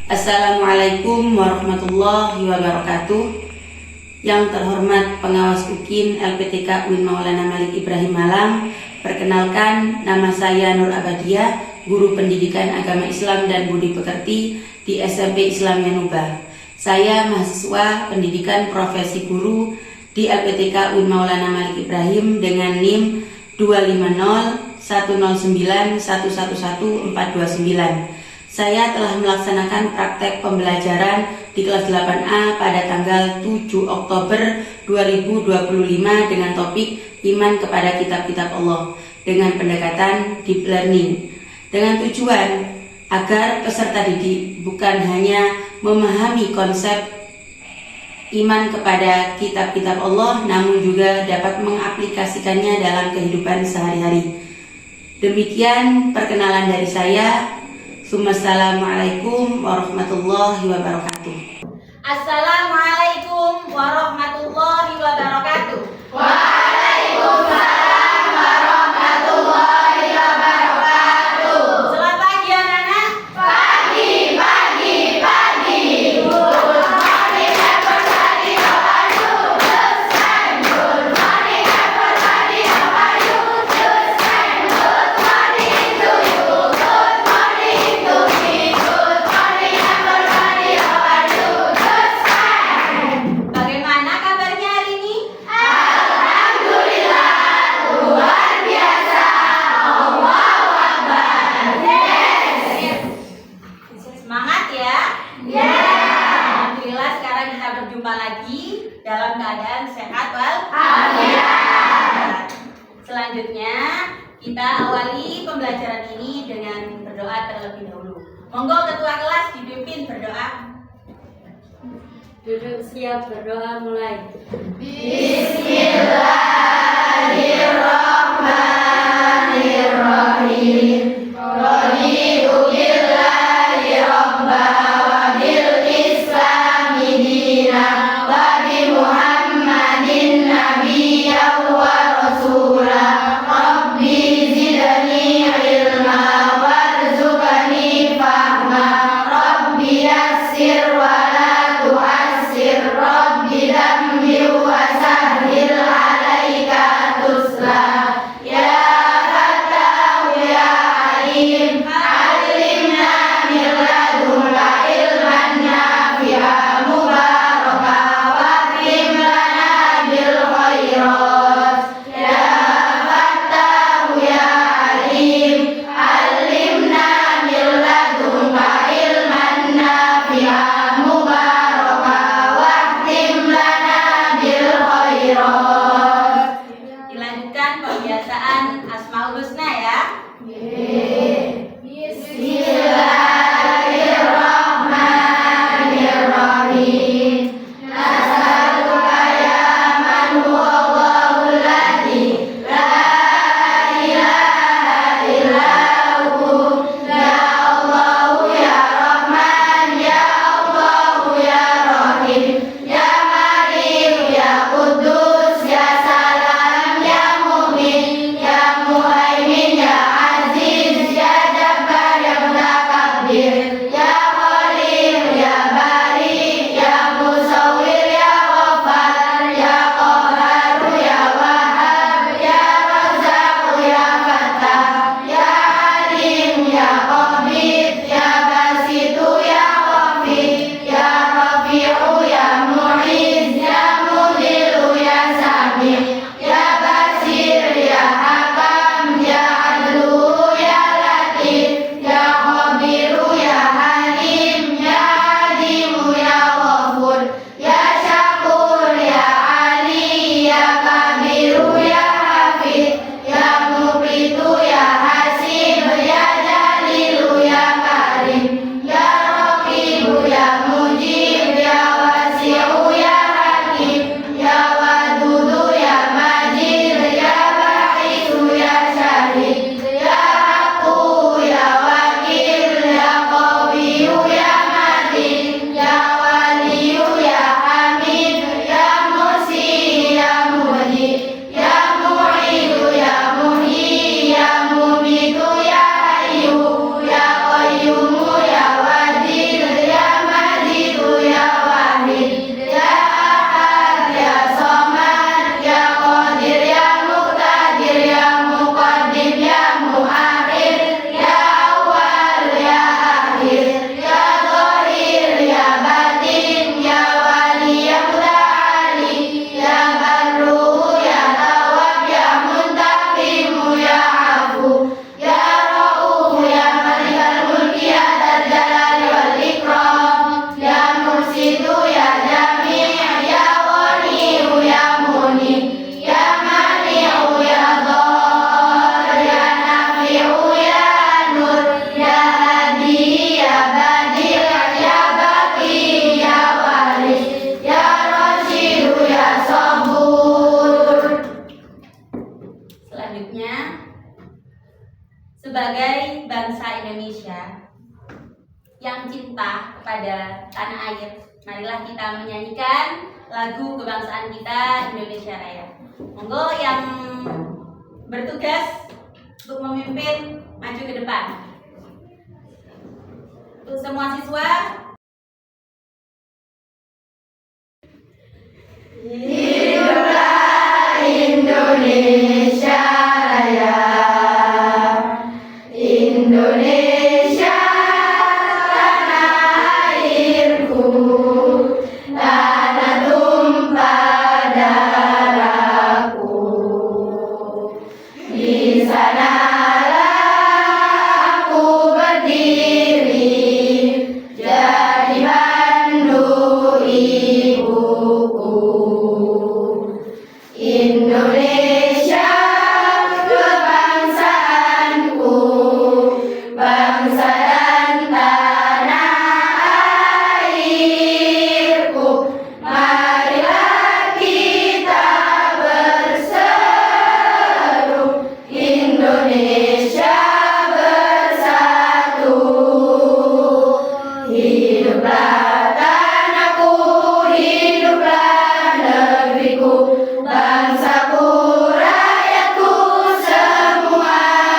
Assalamualaikum warahmatullahi wabarakatuh. Yang terhormat pengawas UKIN LPTK UIN Maulana Malik Ibrahim Malang. Perkenalkan, nama saya Nur Abadiah, guru pendidikan agama Islam dan budi pekerti di SMP Islam Yanuba. Saya mahasiswa pendidikan profesi guru di LPTK UIN Maulana Malik Ibrahim dengan NIM 2501091111429. Saya telah melaksanakan praktek pembelajaran di kelas 8A pada tanggal 7 Oktober 2025 dengan topik Iman kepada Kitab-Kitab Allah dengan pendekatan Deep Learning, dengan tujuan agar peserta didik bukan hanya memahami konsep iman kepada kitab-kitab Allah, namun juga dapat mengaplikasikannya dalam kehidupan sehari-hari. Demikian perkenalan dari saya. Assalamualaikum warahmatullahi wabarakatuh. Assalamualaikum warahmatullahi wabarakatuh. Waalaikumsalam warahmatullahi wabarakatuh. Selamat pagi anak-anak. Pagi. Good morning everybody, how are you? Just fine. Good morning everybody, how are you? Just fine. Good morning to you. Good morning to me. Good morning everybody, how are you? Just fine. Bagaimana kabarnya hari ini? Alhamdulillah, luar biasa. Allahu Akbar. Yes. Semangat ya. Alhamdulillah sekarang kita berjumpa lagi dalam keadaan sehat walafiat. Selanjutnya kita awali pembelajaran ini dengan berdoa terlebih dahulu. Monggo ketua kelas dipimpin berdoa. Duduk siap berdoa mulai. Bismillahirrahmanirrahim. Raditu billahi rabba wa bil islami dina wa bi Muhammadin nabiyyan wa rasula. Rabbi zidni ilma warzuqni fahma. Rabbi yassir wa la tu'assir. Rabbi dammir wa sahhil alayya kepada tanah air. Marilah kita menyanyikan lagu kebangsaan kita Indonesia Raya. Monggo yang bertugas untuk memimpin maju ke depan. Untuk semua siswa, hiduplah Indonesia Raya, Indonesia tanah airku, tanah tumpah darahku. Di sanalah aku berdiri, jadi pandu ibuku. Indonesia kebangsaanku, bangsa dan tanah airku. Marilah kita berseru, Indonesia bersatu. Hiduplah tanahku, hiduplah negeriku, bangsaku, rakyatku semuanya.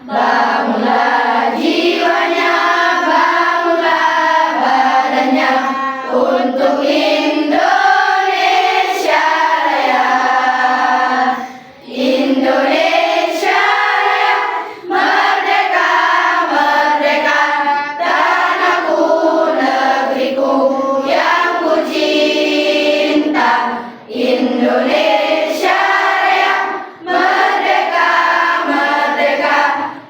Bangunlah jiwanya, bangunlah badannya untuk Indonesia Raya. Indonesia Raya, merdeka, merdeka, tanahku, negeriku yang ku cinta. Indonesia Raya, merdeka, merdeka,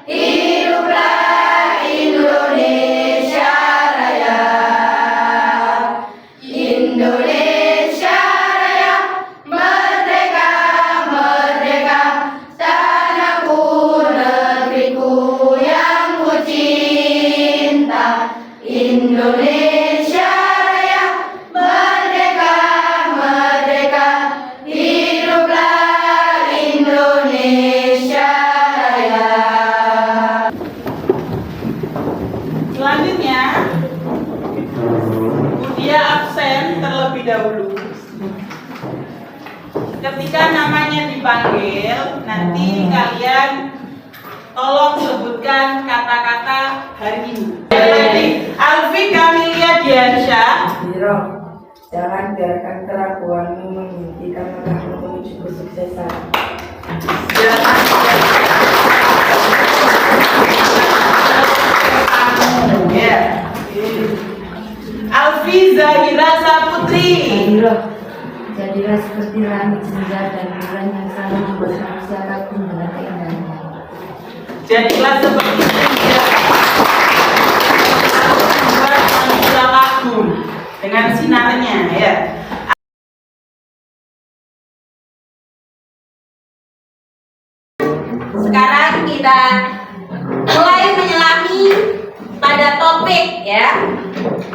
hiduplah Indonesia Raya. Indonesia Raya, merdeka, merdeka, tanahku, negeriku yang ku cinta. Indonesia Raya, merdeka, merdeka, hiduplah Indonesia Raya. Selanjutnya, dia absen terlebih dahulu. Ketika namanya dipanggil, nanti kalian tolong sebutkan kata-kata hari ini. Jadi, Alfi Kamilia Diansyah. Biro, jangan biarkan keraguanmu menghentikan langkahmu menuju kesuksesan. Ya. Alfi Zahira Saputri. Biro, jadilah seperti langit senja dan bulan yang selalu membuat manusia kagum dengan keindahannya. Jadilah seperti senja, membuat manusia kagum dengan sinarnya, ya. sekarang kita mulai menyelami pada topik ya.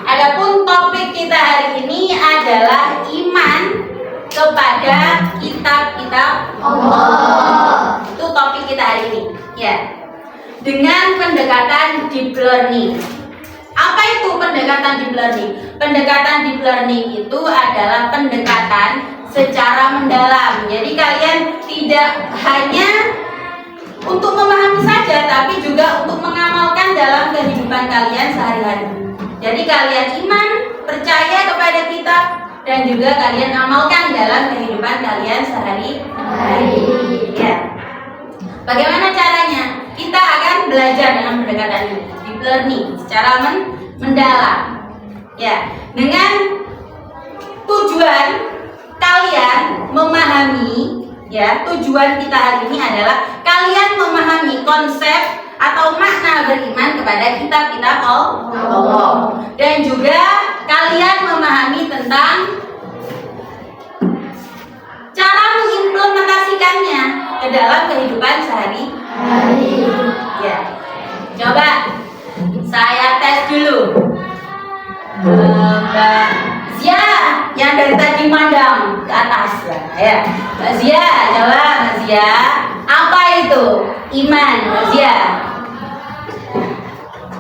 Adapun topik kita hari ini adalah iman kepada kitab-kitab Allah. Itu topik kita hari ini ya. Dengan pendekatan deep learning. Apa itu pendekatan deep learning? Pendekatan deep learning itu adalah pendekatan secara mendalam. Jadi kalian tidak hanya untuk memahami saja, tapi juga untuk mengamalkan dalam kehidupan kalian sehari-hari. Jadi kalian iman, percaya kepada kitab, dan juga kalian amalkan dalam kehidupan kalian sehari-hari. Ya. Bagaimana caranya? Kita akan belajar dalam pendekatan ini, deep learning, secara mendalam. Ya, dengan tujuan kalian memahami, ya, tujuan kita hari ini adalah kalian memahami konsep atau makna beriman kepada kitab-kitab Allah, dan juga kalian memahami tentang cara mengimplementasikannya ke dalam kehidupan sehari-hari. Ya, coba saya tes dulu. Mbak Zia yang dari tadi mandang ke atas ya. Mbak Zia, coba Mbak Zia, apa itu iman Mbak Zia?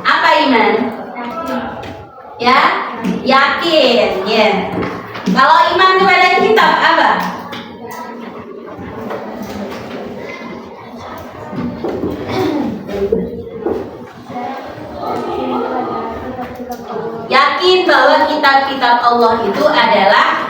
Apa iman? Ya, yakin. Ya. Kalau iman kepada kitab apa? Yakin bahwa kitab-kitab Allah itu adalah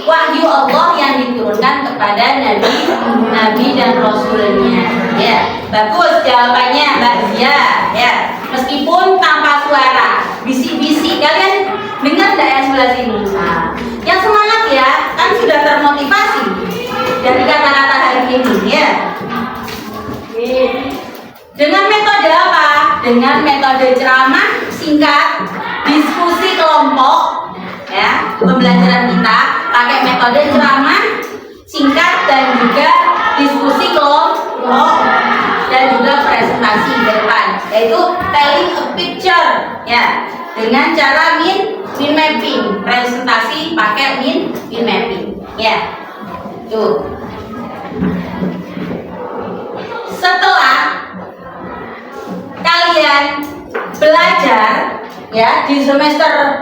wahyu Allah yang diturunkan kepada nabi dan rasulnya. Ya, bagus jawabannya Mbak Zia. Ya, meskipun tanpa suara, bisik-bisik. Kalian dengar nggak yang sebelah sini? Nah, yang semangat ya, kan sudah termotivasi dari kata-kata hari ini. Ya. Dengan metode apa? Dengan metode ceramah singkat, diskusi kelompok, ya, pembelajaran kita pakai metode ceramah singkat dan juga diskusi kelompok dan juga presentasi di depan, yaitu telling a picture, ya, dengan cara mind mapping, presentasi pakai mind mapping, ya, tuh. Setelah kalian belajar ya di semester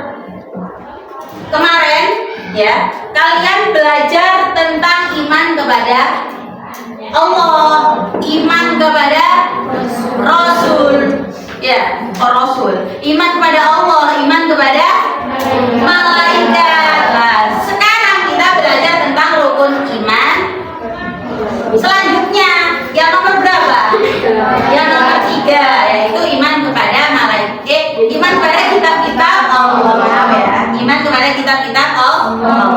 kemarin, ya, kalian belajar tentang iman kepada Allah, iman kepada Rasul, ya, Rasul, iman kepada Allah, iman kepada malaikat. Nah, sekarang kita belajar tentang rukun iman. Selanjutnya yang nomor berapa? Yang nomor 3, yaitu iman kepada malaikat, iman kepada kitab-kitab Allah, ya, iman kepada kitab-kitab Allah.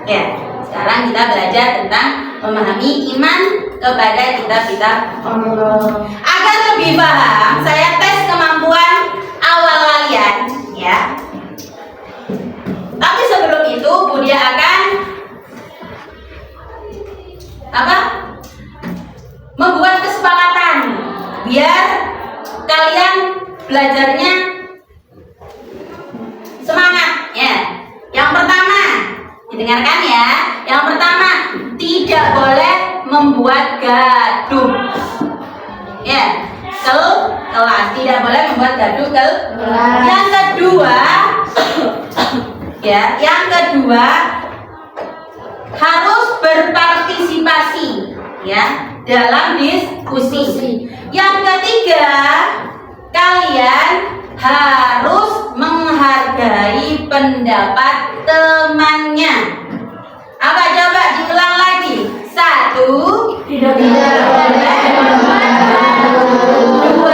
Ya, sekarang kita belajar tentang memahami iman kepada kitab-kitab Allah. Agar lebih paham, saya tes kemampuan awal kalian, ya. Tapi sebelum itu, Budia akan membuat kesepakatan biar kalian belajarnya semangat, ya. Yang pertama, didengarkan ya. Yang pertama, tidak boleh membuat gaduh, ya, kelas, tidak boleh membuat gaduh kelas. Yang kedua, ya, yang kedua harus berpartisipasi, ya, dalam diskusi. Yang ketiga, kalian harus menghargai pendapat temannya. Apa, coba diulang lagi. 1, tidak boleh. 2,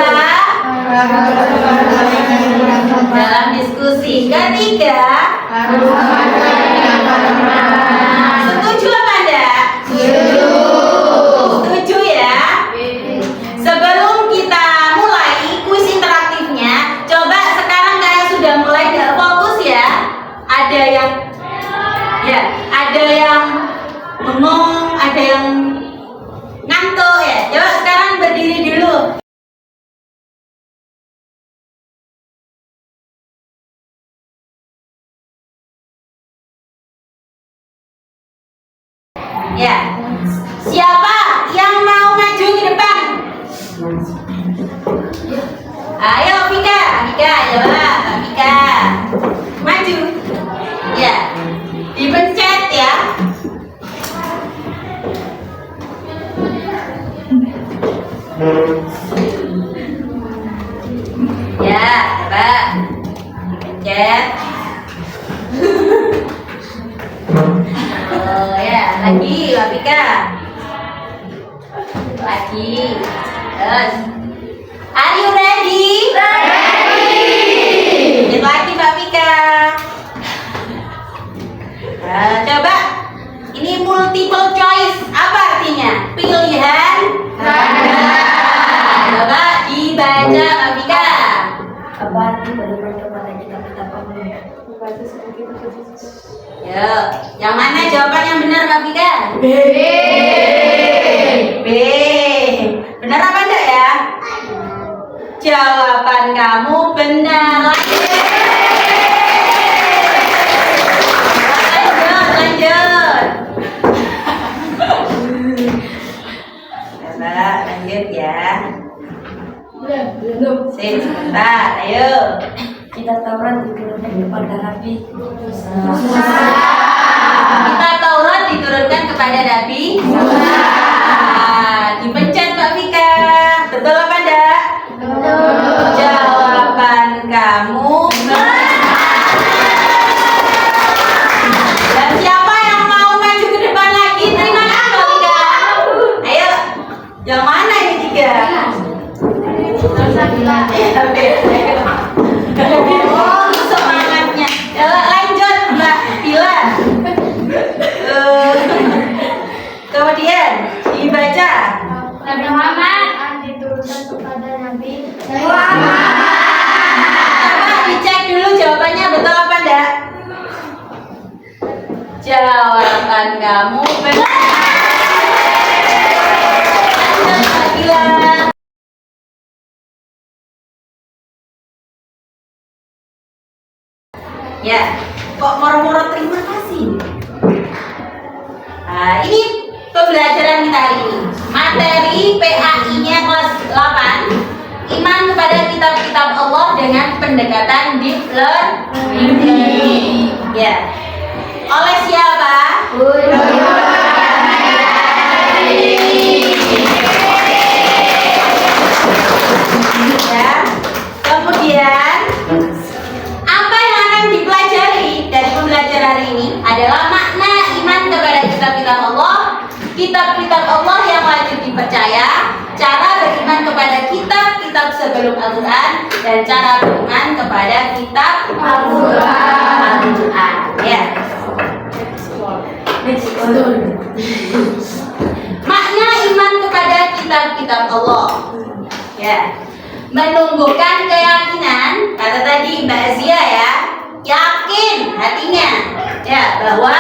dalam diskusi. Ketiga, setuju apa enggak? Setuju ya. Sebelum kita mulai kuis interaktifnya, coba sekarang kalian sudah mulai nggak fokus ya? Ada yang bengong, ada yang ngantuk ya. Coba sekarang berdiri dulu. Ya, siapa yang mau maju ke depan? Ayo Vika, coba Vika maju. Ya, dipencet ya. Ya, coba dipencet. Oh ya, lagi Mbak Vika. Lagi. Terus. Are you ready? Ready. Lagi Mbak Vika. Nah, coba. Ini multiple choice. Apa artinya? Pilihan ganda. Coba dibaca Mbak Vika. Apa arti beriman kepada kitab-kitab Allah? Yo, yang mana jawaban yang benar Mbak Vika? B. Benar apa enggak ya? Jawaban kamu benar. Lanjut. Coba lanjut ya. Belum. Sebentar, ayo. Kita tahu Taurat diturunkan kepada Nabi Musa. Kitab Taurat diturunkan kepada Nabi Musa. Dipencet Mbak Vika. Betul apa enggak? Betul. Jawaban kamu benar. Dan siapa yang mau maju ke depan lagi? Terima kasih Mbak Vika. Ayo. Yang mana ini tiga? Oh, semangatnya. Ya, lanjut Mbak Bila. Kemudian dibaca. Nabi Muhammad diturunkan kepada Nabi Muhammad. Coba dicek dulu jawabannya betul apa enggak? Jawaban kamu benar. Lanjut Mbak Bila. Ya, kok moro-moro terima kasih. Nah, ini pembelajaran kita hari ini. Materi PAI-nya kelas 8. Iman kepada kitab-kitab Allah dengan pendekatan deep learning. Ya. Oleh siapa? Ya. Kemudian apa yang akan dipelajari dari pembelajaran hari ini adalah makna iman kepada kitab-kitab Allah, kitab-kitab Allah yang wajib dipercaya, cara beriman kepada kitab-kitab sebelum Al-Quran, dan cara beriman kepada kitab Al-Quran. Ya. Makna iman kepada kitab-kitab Allah. Ya. Menumbuhkan keyakinan, kata tadi Mbak Zia ya, yakin hatinya ya bahwa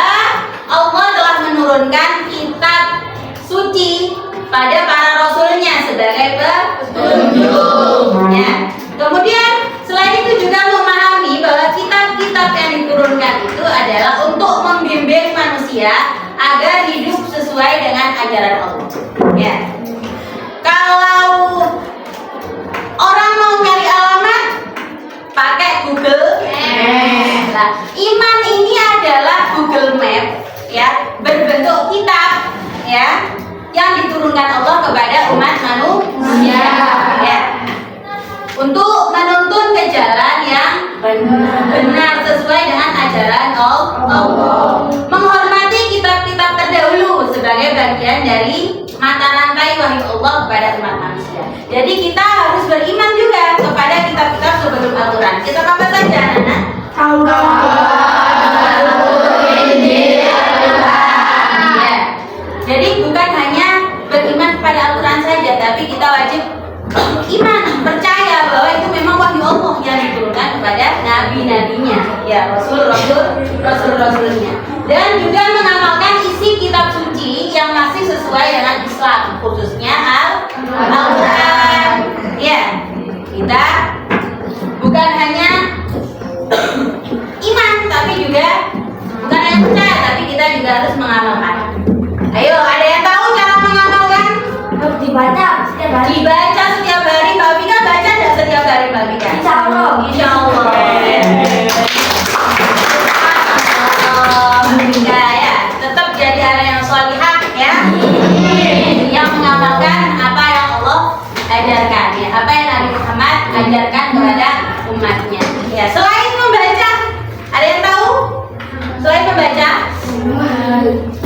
Allah telah menurunkan kitab suci pada para rasulnya sebagai petunjuk. Ya. Kemudian selain itu juga memahami bahwa kitab-kitab yang diturunkan itu adalah untuk membimbing manusia agar hidup sesuai dengan ajaran Allah. Ya. Kalau orang mau nyari alamat pakai Google. Nah, iman ini adalah Google Map ya, berbentuk kitab ya, yang diturunkan Allah kepada umat manusia ya, untuk menuntun ke jalan yang benar sesuai dengan ajaran Allah. Menghormati kitab-kitab terdahulu sebagai bagian dari mata rantai wahyu Allah kepada umat manusia. Jadi kita harus beriman juga kepada kitab-kitab sebelum Al-Quran. Kitab apa saja, Nana? Ya. Jadi bukan hanya beriman kepada Al-Quran saja, tapi kita wajib iman, percaya bahwa itu memang wahyu Allah yang diturunkan kepada nabi-nabinya, ya, rasul-rasulnya, dan juga mengamalkan isi kitab suci yang masih sesuai dengan Islam, khususnya Al-Quran. Ya, kita bukan hanya iman, tapi juga bukan hanya percaya, tapi kita juga harus mengamalkan. Ayo, ada yang tahu cara mengamalkan? Dibaca setiap hari. Dibaca setiap hari. Mbak Vika baca tidak setiap hari, Mbak Vika? Insya Allah. Insya Allah. Mbak Vika ya, tetap jadi anak yang sholihah ya, yang mengamalkan apa yang Allah ajarkan ya, apa yang Nabi Muhammad ajarkan kepada umatnya. Ya, selain membaca, ada yang tahu? Selain membaca,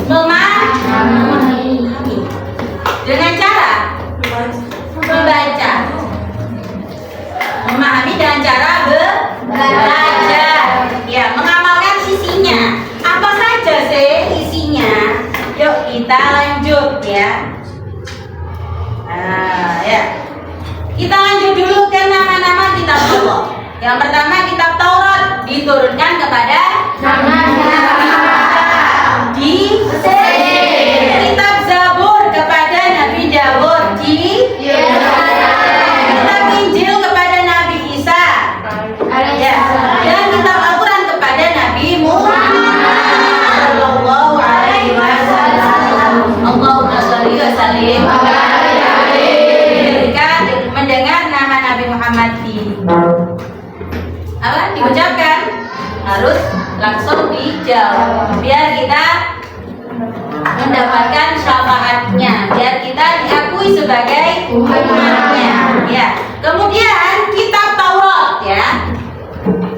memahami. Dengan cara membaca, memahami dengan cara belajar, ya, mengamalkan isinya. Apa saja sih isinya? Yuk kita lanjut ya. Nah, ya. Kita lanjut dulu ke nama-nama kitab Allah. Yang pertama kitab Taurat diturunkan kepada di kitab Zabur kepada Nabi Dawud di kitab Injil kepada Nabi Isa ya, dan kitab Al-Quran kepada Nabi Muhammad sallallahu alaihi wasallam. Allahumma sholli wa sallim. Ketika mendengar nama Nabi Muhammad di apa? Diucap diucapkan, harus langsung dijawab biar kita mendapatkan syafaatnya, biar kita diakui sebagai umatnya. Ya. Kemudian kitab Taurat ya.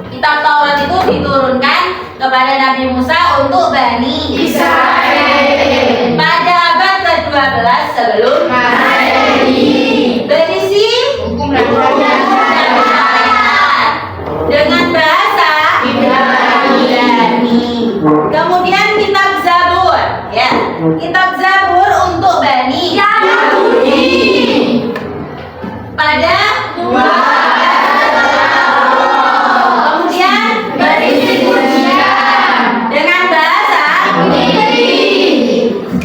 Kitab Taurat itu diturunkan kepada Nabi Musa untuk Bani Israel pada abad ke-12 sebelum Masehi. Berisi hukum dan syariat dengan bahasa Ibrani. Kemudian kitab Zabur ya. Kitab Zabur untuk Bani Yahudi pada kemudian berisi pujian dengan bahasa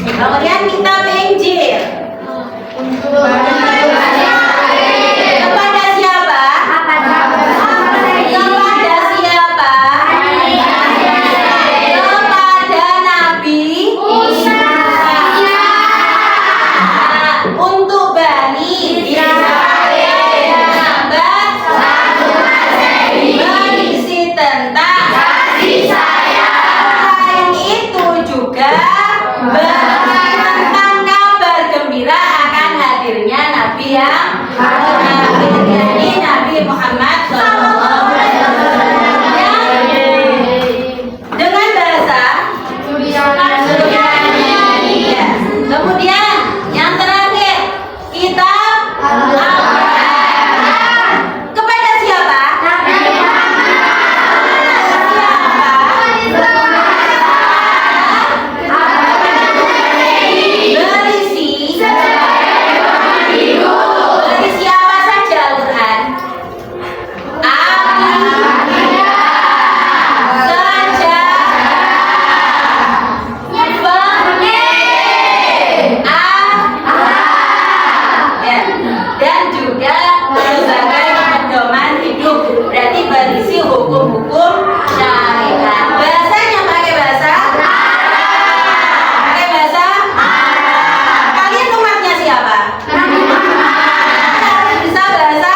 kemudian kitab Injil kepada siapa? Kepada siapa? Kepada Nabi Musa. Untuk Bani Israel berisi tentang kasih sayang. Selain itu juga berisi tentang kabar gembira akan hadirnya Nabi yang yakni Nabi Muhammad SAW dengan bahasa Yunani. Ya. Kemudian yang terakhir kitab Al-Quran kepada siapa? Berisi apa saja Al-Quran? dan juga sebagai pedoman hidup, berarti berisi hukum-hukum syariat. Bahasanya pakai bahasa pakai bahasa kalian umatnya siapa? Harus bisa bahasa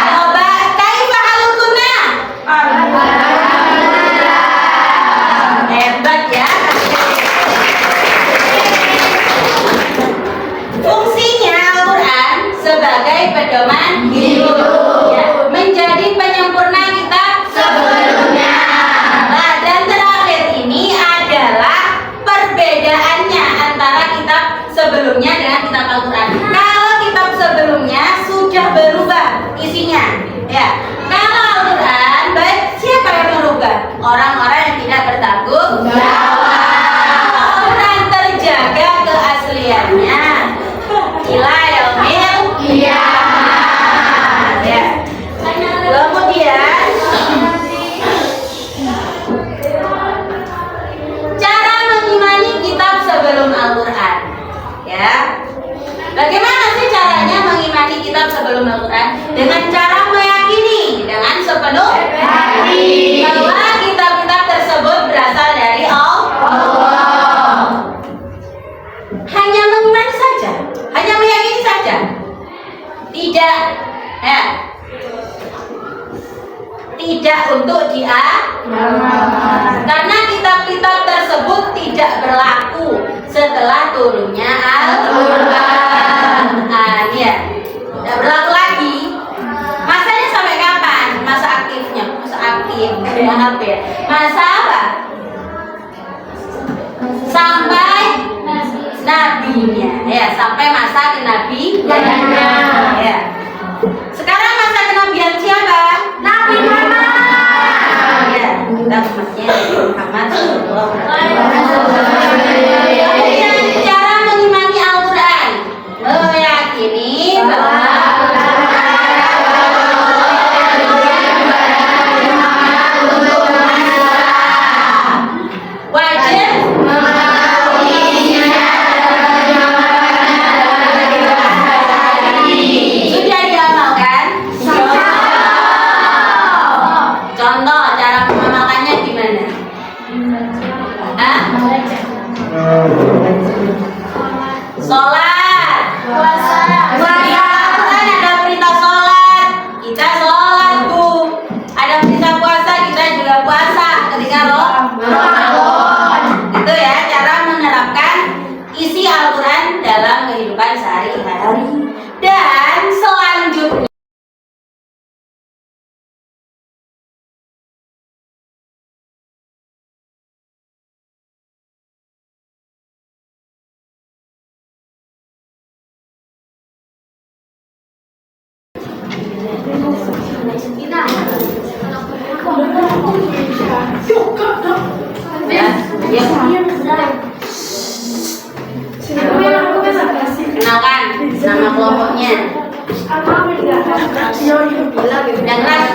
coba kaifa halukunna hebat ya. Fungsinya Al-Quran sebagai pedoman hidup ya, menjadi penyempurna kitab sebelumnya. Nah, dan terakhir ini adalah perbedaannya antara kitab sebelumnya dengan kitab Al-Quran. Kalau kitab sebelumnya sudah berubah isinya ya. Kalau Al-Quran baik siapa yang merubah? Orang-orang yang tidak bertanggung jawab. Al-Quran terjaga keasliannya ila yaumil qiyamah ya. Kemudian cara mengimani kitab sebelum Al-Quran ya. Bagaimana sih caranya mengimani kitab sebelum Al-Quran? Dengan cara meyakini dengan sepenuh hati bahwa kitab-kitab tersebut berasal dari Allah. Hanya mengimani saja, hanya meyakini saja, tidak ya, tidak untuk karena kitab-kitab tersebut tidak berlaku setelah turunnya Al-Quran ya, tidak berlaku lagi. Masanya sampai kapan? Masa aktifnya, masa aktif ya, HP. Masa apa? Sampai nabinya ya, sampai masa kenabiannya ya. Sekarang masa kenabian siapa? Nabi Muhammad ya, kita umatnya Muhammad sallallahu alaihi wasallam. Kemudian cara mengimani Al-Quran, meyakini bahwa wajib sudah diamalkan. Ya, kenalkan nama kelompoknya. Yang keras.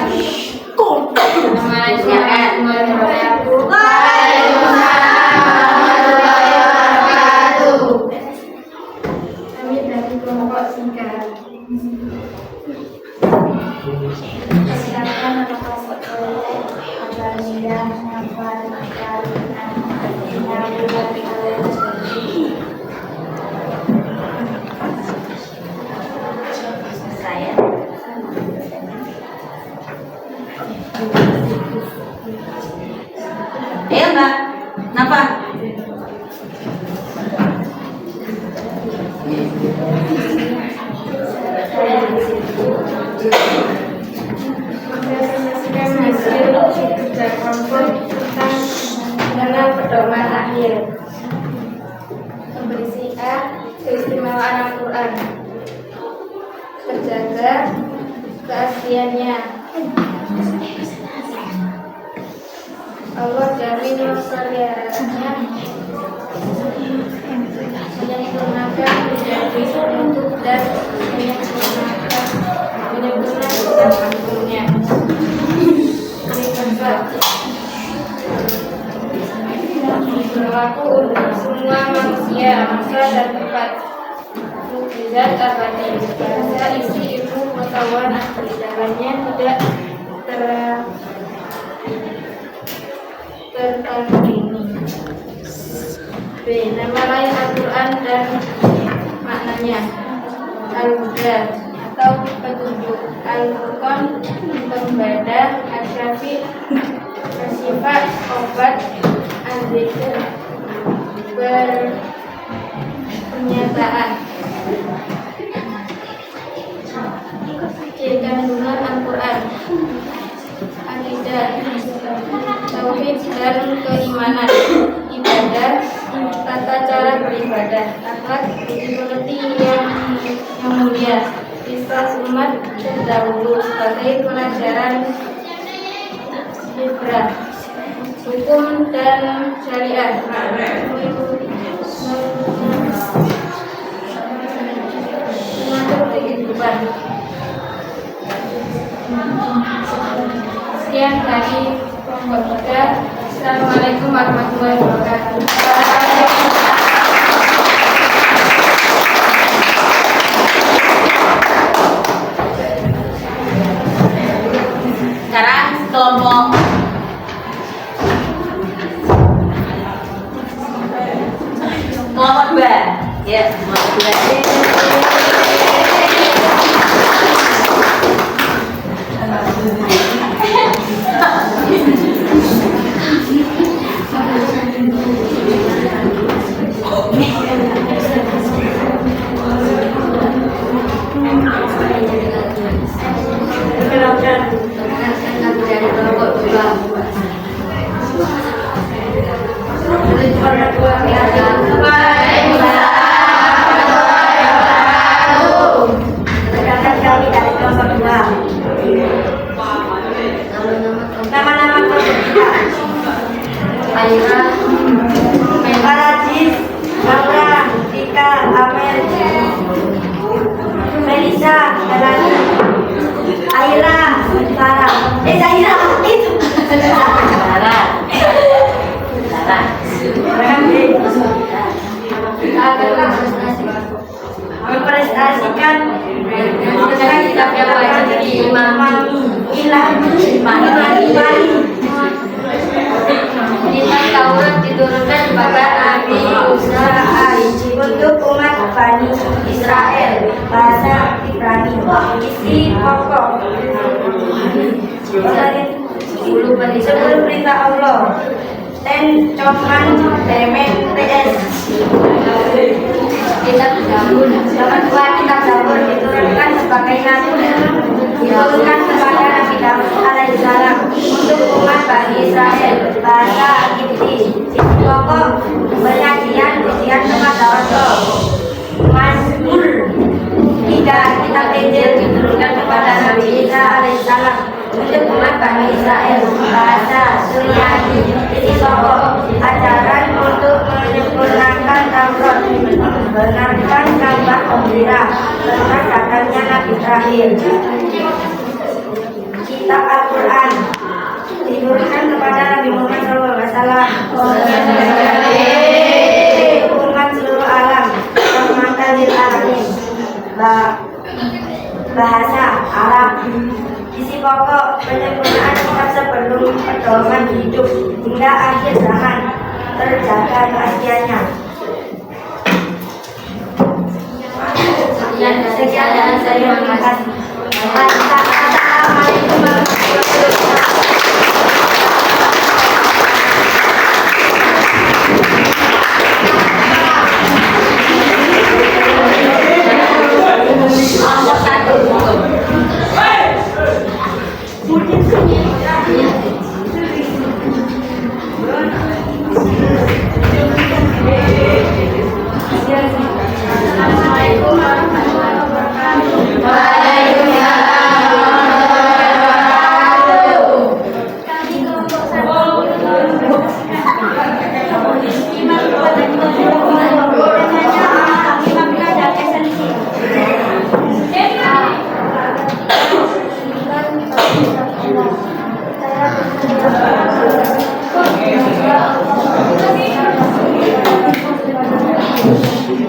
Kami dari kelompok singkat. Silakan nama kelompok Abania, Nafar, Karina, Saya. Ayo Mbak, kenapa? Mempresentasikan hasil kerja kelompok tentang mengenal pedoman akhir. Berisi A. Keistimewaan Al-Quran. Terjaga keasliannya. Allah jamin wasaliannya menyempurnakan menjadi untuk dan menyempurnakan kitab agungnya. Berlaku untuk semua manusia, masa dan tempat. Mukjizat abadi. Bahasa isi ilmu pengetahuan asli dalamnya tidak tertandingi. B. Nama lain Al-Quran dan maknanya. Al-Huda atau petunjuk. Al-Furqan pembeda. Al-Syafi bersifat obat. Al-Zikr pernyataan. C. Kandungan Al-Quran. Akidah, tauhid dan keimanan, ibadah, tata cara beribadah, akhlak, budi yang mulia, kisah umat terdahulu sebagai pelajaran ibrah, hukum dan syariat, mengatur kehidupan. Sekian dari kelompok kita. Assalamualaikum warahmatullahi wabarakatuh. Sekarang kelompok dua. Ya, kelompok dua. Nama-nama kelompok kita. Aira, Farajis, Laura, Tika, Amel, Melisa, Melani, Aira, Sarah. Zaira, itu. Sarah. Memprestasikan kitab yang wajib diimami. Kitab Taurat diturunkan kepada Nabi Musa untuk umat Bani Israel, bahasa Ibrani. Isi pokok 10 perintah Allah. Ten Coman Demen TS. Kitab Zabur. Nomor 2 Kitab Zabur diturunkan sebagai nabi. Diturunkan kepada Nabi Daud alaihissalam untuk umat Bani Israel, bahasa Kipti. Pokok penyajian pujian kepada Allah. Mazmur 3 Kitab Injil diturunkan kepada Nabi Isa alaihissalam untuk umat Bani Israel. Bahasa Suryani. Isi pokok ajaran untuk menyempurnakan Taurat, membenarkan kabar gembira tentang datangnya Nabi terakhir. Kitab Al-Quran diturunkan kepada Nabi Muhammad SAW, umat seluruh alam, rahmatan lil alamin. Bahasa Arab. Isi pokok penyempurnaan kitab sebelum pedoman hidup hingga akhir zaman, terjaga rahasianya. Sekian dan terima kasih. Assalamualaikum warahmatullahi wabarakatuh. Assalamualaikum warahmatullahi wabarakatuh. Kami kelompok 1 Imam kepada Imam belajar esensi.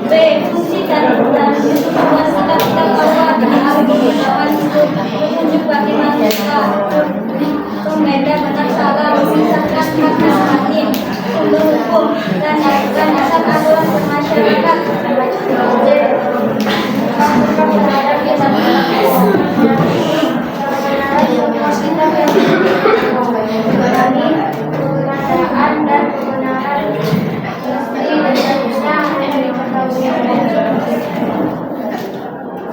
B. Fungsi dan membuat sikap-sikap Allah dan kebenaran itu menunjuk bagi manusia pembeda benar salah, memisahkan hak dan batin, untuk hukum dan melakukan dasar aturan bermasyarakat. D. Terhadap kita mengurangi kebenaran dan kebenaran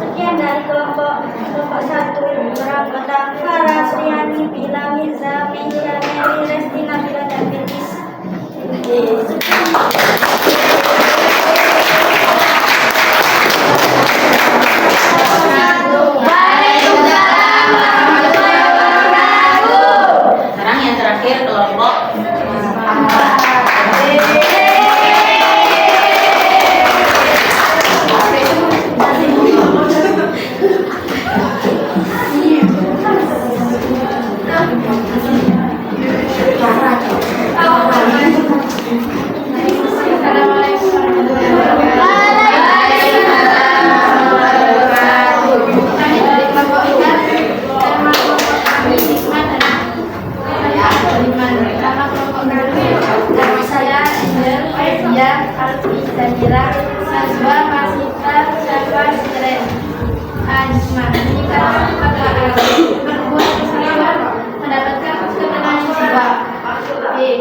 Sekian dari kelompok 1 Berakota Farah Suryani Bila Mirza Meisha Mary Resti Nabila dan Bilkis. Sekarang yang terakhir kelompok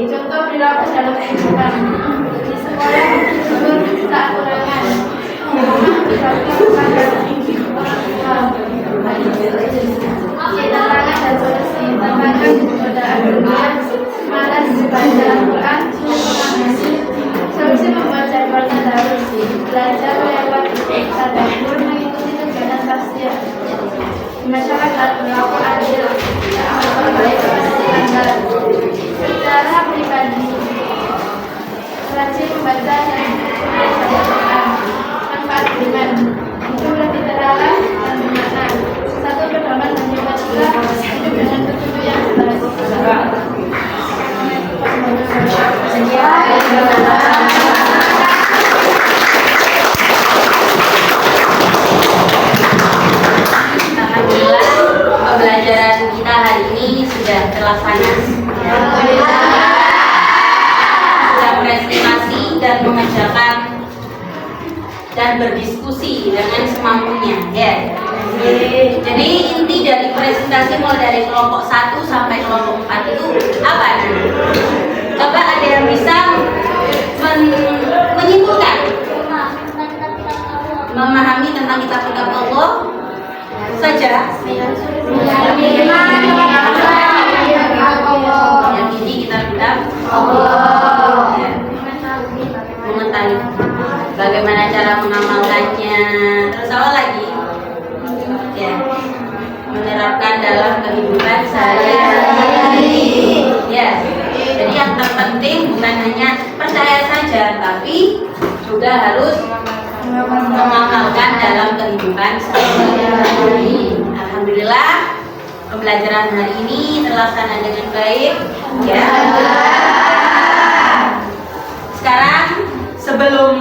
contoh perilaku dalam kehidupan di sekolah gubernur kekurangan keterangan dan solusi tambahkan godaan dunia malas baca Al-Quran solusi membuat jadwal tadarus belajar lewat tadabbur mengikuti kegiatan tafsir masyarakat berlaku adil secara pribadi rajin membaca dan Al-Quran manfaat iman itu lebih terarah dan bermakna. Satu pedoman mencoba pula hidup dengan petunjuk yang jelas. Alhamdulillah pembelajaran kita hari ini sudah terlaksana. Sudah berestimasi dan mengerjakan dan berdiskusi dengan semampunya, ya. Jadi inti dari presentasi mulai dari kelompok 1 sampai kelompok 4 itu apa nanti? Coba ada yang bisa menyimpulkan, memahami tentang kitab-kitab Allah saja. Yang ini kitab-kitab Allah. Mengetahui bagaimana cara mengamalkannya. Terus apa lagi? Ya. juga harus mengamalkan dalam kehidupan sehari-hari. Alhamdulillah pembelajaran hari ini terlaksana dengan baik ya. Sekarang sebelum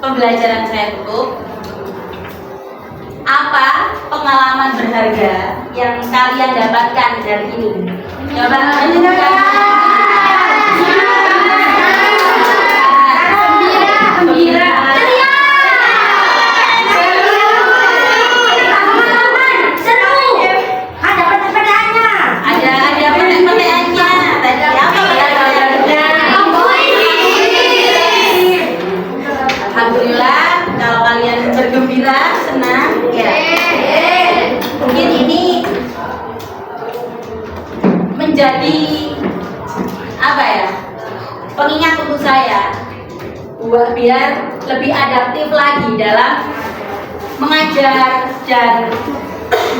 pembelajaran saya tutup, apa pengalaman berharga yang kalian dapatkan dari ini? Coba menunjukkan. Gembira. Alhamdulillah kalau kalian bergembira, senang ya. Mungkin ini menjadi apa ya, pengingat untuk saya buat biar lebih adaptif lagi dalam mengajar dan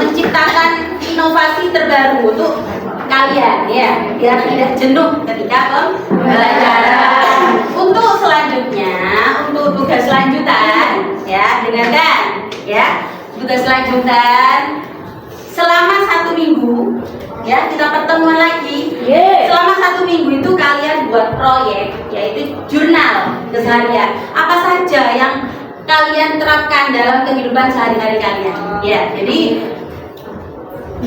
menciptakan inovasi terbaru untuk kalian ya, biar tidak jenuh ketika pembelajaran. Untuk selanjutnya, untuk tugas lanjutan ya, dengarkan ya, tugas lanjutan selama 1 minggu ya, kita pertemuan lagi. Selama 1 minggu itu kalian buat proyek, yaitu jurnal keseharian. Apa saja yang kalian terapkan dalam kehidupan sehari-hari kalian ya. Jadi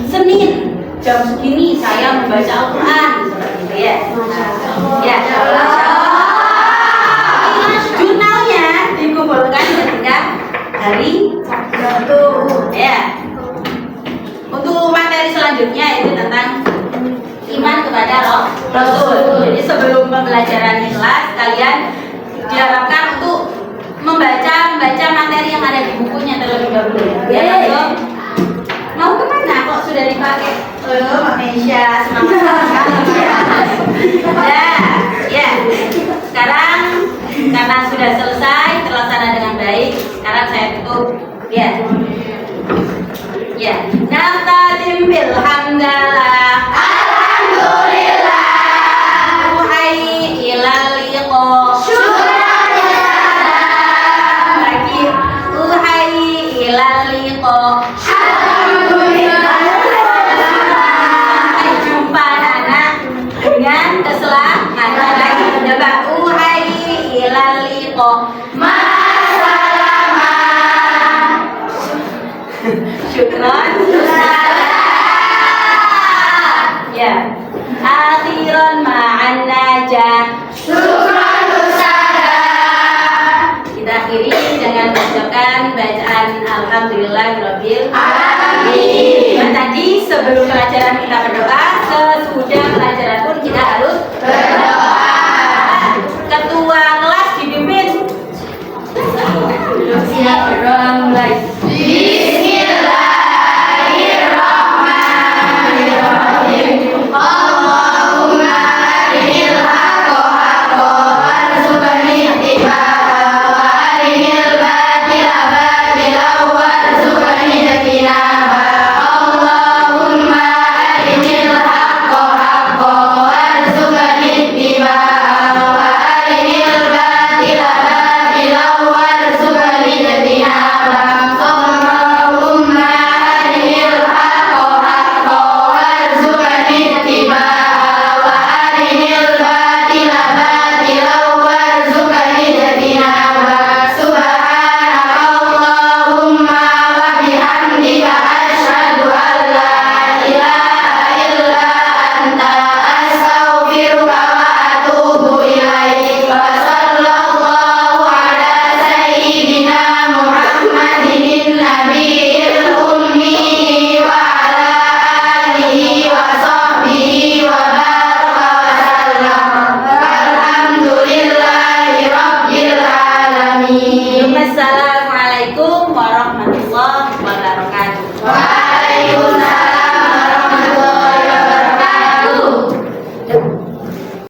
Senin jam segini saya membaca Al-Quran seperti itu ya. Ya. Jurnalnya dikumpulkan ketika hari Sabtu ya. Untuk materi selanjutnya itu tentang iman kepada Rasul. Jadi sebelum pembelajaran di kelas, kalian diharapkan untuk membaca materi yang ada di bukunya terlebih dahulu. Ya, langsung mau kemana kok sudah dipakai? Mbak Mesya, semangat ya. Sekarang karena sudah selesai terlaksana dengan baik, sekarang saya tutup ya. Ya, naftatim bilhamdalah. Alhamdulillah. Uhai ilal liqa. Syukran jazakallah. Lagi uhai ilal liqa. Alhamdulillah. Sampai jumpa anak dengan keselamatan lagi. Coba uhai ilal liqa. Syukron. Ya. Akhiran ma'an najah. Syukran ustazah. Kita akhiri dengan mengucapkan bacaan Alhamdulillahirabbil alamin. Dan tadi sebelum pelajaran kita berdoa,